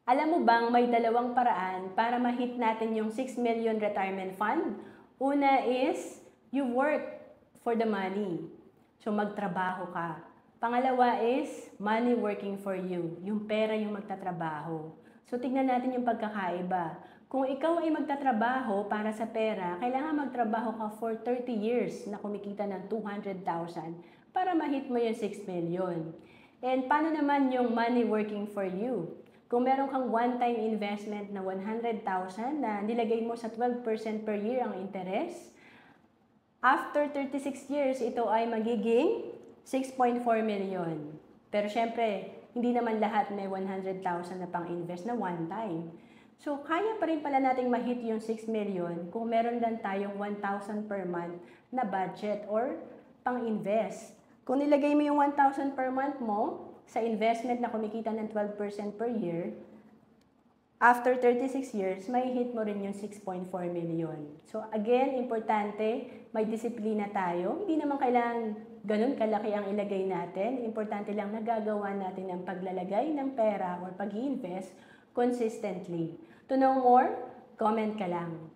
Alam mo bang may dalawang paraan para ma-hit natin yung 6 million retirement fund? Una is, you work for the money. So magtrabaho ka. Pangalawa is, money working for you. Yung pera yung magtatrabaho. So tignan natin yung pagkakaiba. Kung ikaw ay magtatrabaho para sa pera, kailangan magtrabaho ka for 30 years na kumikita ng 200,000 para ma-hit mo yung 6 million. And paano naman yung money working for you? Kung meron kang one-time investment na 100,000 na nilagay mo sa 12% per year ang interest, after 36 years, ito ay magiging 6.4 million. Pero syempre, hindi naman lahat may 100,000 na pang-invest na one time. So, kaya pa rin pala nating ma-hit yung 6 million kung meron lang tayong 1,000 per month na budget or pang-invest. Kung nilagay mo yung 1,000 per month mo sa investment na kumikita ng 12% per year, after 36 years, may hit mo rin yung 6.4 million. So again, importante, may disiplina tayo. Hindi naman kailangan ganun kalaki ang ilagay natin. Importante lang nagagawa natin ang paglalagay ng pera or pag-i-invest consistently. To know more, comment ka lang.